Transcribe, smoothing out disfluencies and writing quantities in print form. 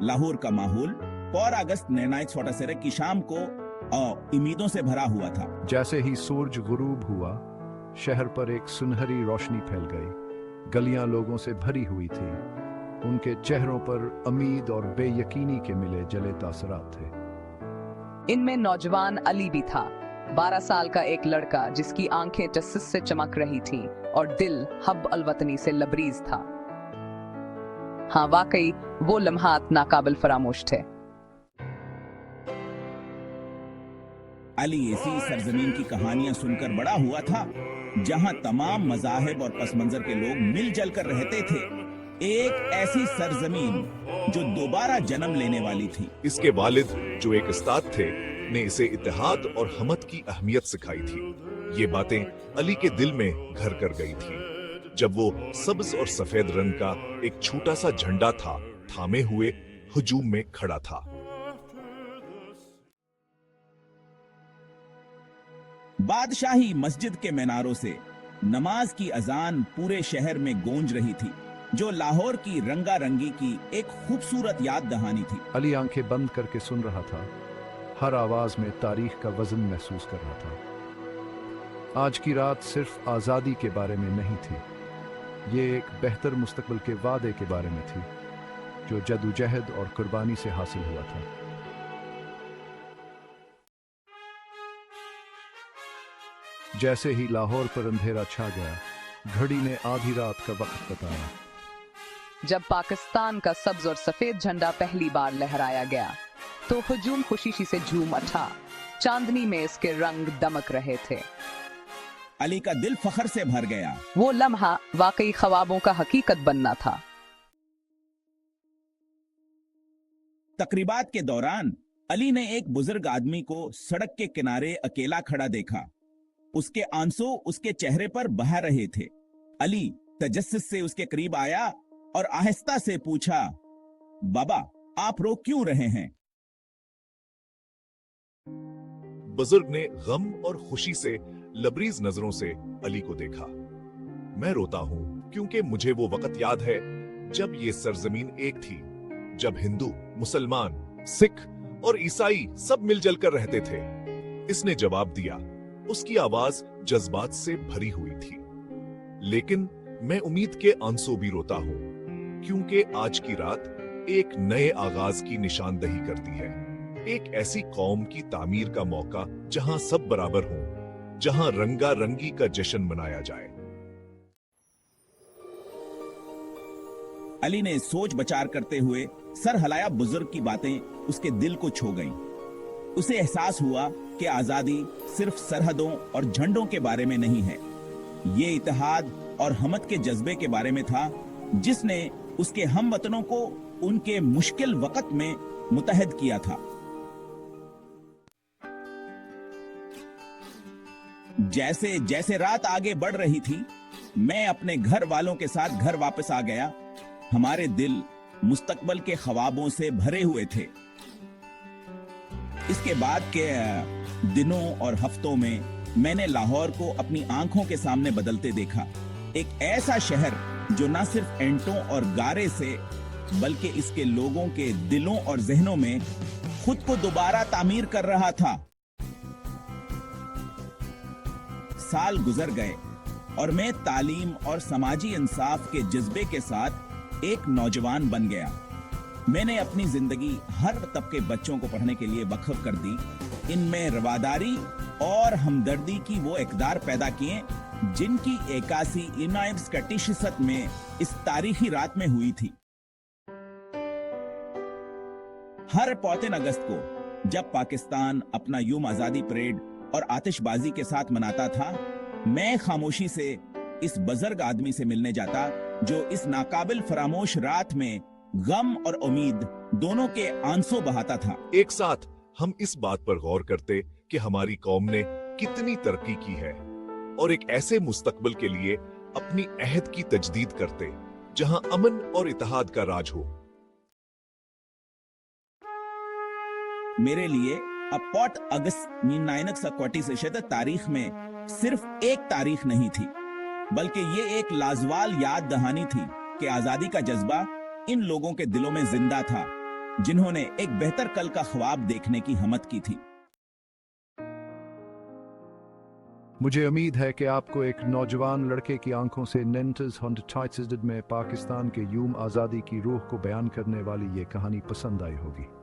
लाहौर का माहौल 4 अगस्त 1946 की शाम को उम्मीदों से भरा हुआ था। जैसे ही सूरज गुरूब हुआ, शहर पर एक सुनहरी रोशनी फैल गई। गलियां लोगों से भरी हुई थी। उनके चेहरों पर उम्मीद और बेयकीनी के मिले जले तासरात थे। इनमें नौजवान अली भी था, 12 साल का एक लड़का जिसकी आंखें जस्सिस से चमक रही थीं और दिल हब अलवतनी से लबरीज था। हाँ, वाकई वो लम्हात नाकाबिल फरामोश थे। अली ऐसी सरजमीन की कहानियां सुनकर बड़ा हुआ था जहां तमाम मज़ाहिब और पस मंजर के लोग मिलजुल कर रहते थे। एक ऐसी सरजमीन जो दोबारा जन्म लेने वाली थी। इसके वालिद जो एक उस्ताद थे ने इसे इत्तेहाद और हमत की अहमियत सिखाई थी। ये बातें अली के दिल में घर कर गई थी जब वो सब्ज और सफेद रंग का एक छोटा सा झंडा था थामे हुए हुजूम में खड़ा था। बादशाही मस्जिद के मीनारों से नमाज की अजान पूरे शहर में गूंज रही थी, जो लाहौर की रंगारंगी की एक खूबसूरत याद दहानी थी। अली आंखें बंद करके सुन रहा था, हर आवाज में तारीख का वजन महसूस कर रहा था। आज की रात सिर्फ आजादी के बारे में नहीं थी, ये एक बेहतर मुस्तकबिल के वादे के बारे में थी जो जदोजहद और कुर्बानी से हासिल हुआ था। जैसे ही लाहौर पर अंधेरा छा गया, घड़ी ने आधी रात का वक्त बताया। जब पाकिस्तान का सब्ज और सफेद झंडा पहली बार लहराया गया तो हुजूम खुशी से झूम उठा। चांदनी में इसके रंग दमक रहे थे। अली का दिल फख्र से भर गया। वो लम्हा वाकई ख्वाबों का हकीकत बनना था। तकरीबात के दौरान अली ने एक बुजुर्ग आदमी को सड़क के किनारे अकेला खड़ा देखा। उसके आंसू उसके चेहरे पर बह रहे थे। अली तजस्सुस से उसके करीब आया और आहिस्ता से पूछा, बाबा, आप रो क्यों रहे हैं? बुजुर्ग ने गम और खुशी से लबरीज नजरों से अली को देखा। मैं रोता हूं क्योंकि मुझे वो वक्त याद है जब ये सरजमीन एक थी, जब हिंदू, मुसलमान, सिख और ईसाई सब मिलजुल कर रहते थे। इसने जवाब दिया। उसकी आवाज जज्बात से भरी हुई थी। लेकिन मैं उम्मीद के आंसू भी रोता हूं क्योंकि आज की रात एक नए आगाज की निशानदही करती है। एक ऐसी कौम की तामीर का मौका जहां सब बराबर हों, जहां रंगारंगी का जश्न मनाया जाए। अली ने सोच बचार करते हुए सर हिलाया। बुजुर्ग की बातें उसके दिल को छू गईं। उसे एहसास हुआ कि आजादी सिर्फ सरहदों और झंडों के बारे में नहीं है, ये इत्तेहाद और हमत के जज्बे के बारे में था जिसने उसके हमवतनों को उनके मुश्किल वक्त में मुत्तहद किया था। जैसे जैसे रात आगे बढ़ रही थी, मैं अपने घर वालों के साथ घर वापस आ गया। हमारे दिल मुस्तकबल के ख्वाबों से भरे हुए थे। इसके बाद के दिनों और हफ्तों में मैंने लाहौर को अपनी आंखों के सामने बदलते देखा। एक ऐसा शहर जो न सिर्फ एंटों और गारे से बल्कि इसके लोगों के दिलों और जहनों में खुद को दोबारा तामीर कर रहा था। साल गुजर गए और मैं तालीम और समाजी इंसाफ के जज्बे के साथ एक नौजवान बन गया। मैंने अपनी जिंदगी हर तबके बच्चों को पढ़ने के लिए वक्फ कर दी। इनमें रवादारी और हमदर्दी की वो इकदार पैदा किए जिनकी एक्कासी 1931 में इस तारीखी रात में हुई थी। हर 14 अगस्त को जब पाकिस्तान अपना यूम आजादी परेड और आतिशबाजी के साथ मनाता था, मैं खामोशी से इस बुजुर्ग आदमी से मिलने जाता जो इस नाकाबिल फरामोश रात में गम और उम्मीद दोनों के आंसू बहाता था। एक साथ हम इस बात पर गौर करते कि हमारी कौम ने कितनी तरक्की की है और एक ऐसे मुस्तकबिल के लिए अपनी अहद की तजदीद करते जहां अमन और इत्तेहाद का राज हो। मेरे लिए अब 4 अगस्त 1946 तारीख में सिर्फ एक तारीख नहीं थी, बल्कि ये एक लाजवाल याद दहानी थी कि आजादी का जज्बा इन लोगों के दिलों में जिंदा था। जिन्होंने एक बेहतर कल का ख्वाब देखने की हिम्मत की थी। मुझे उम्मीद है कि आपको एक नौजवान लड़के की आंखों से नेंटस में पाकिस्तान के यूम आज़ादी की रूह को बयान करने वाली ये कहानी पसंद आई होगी।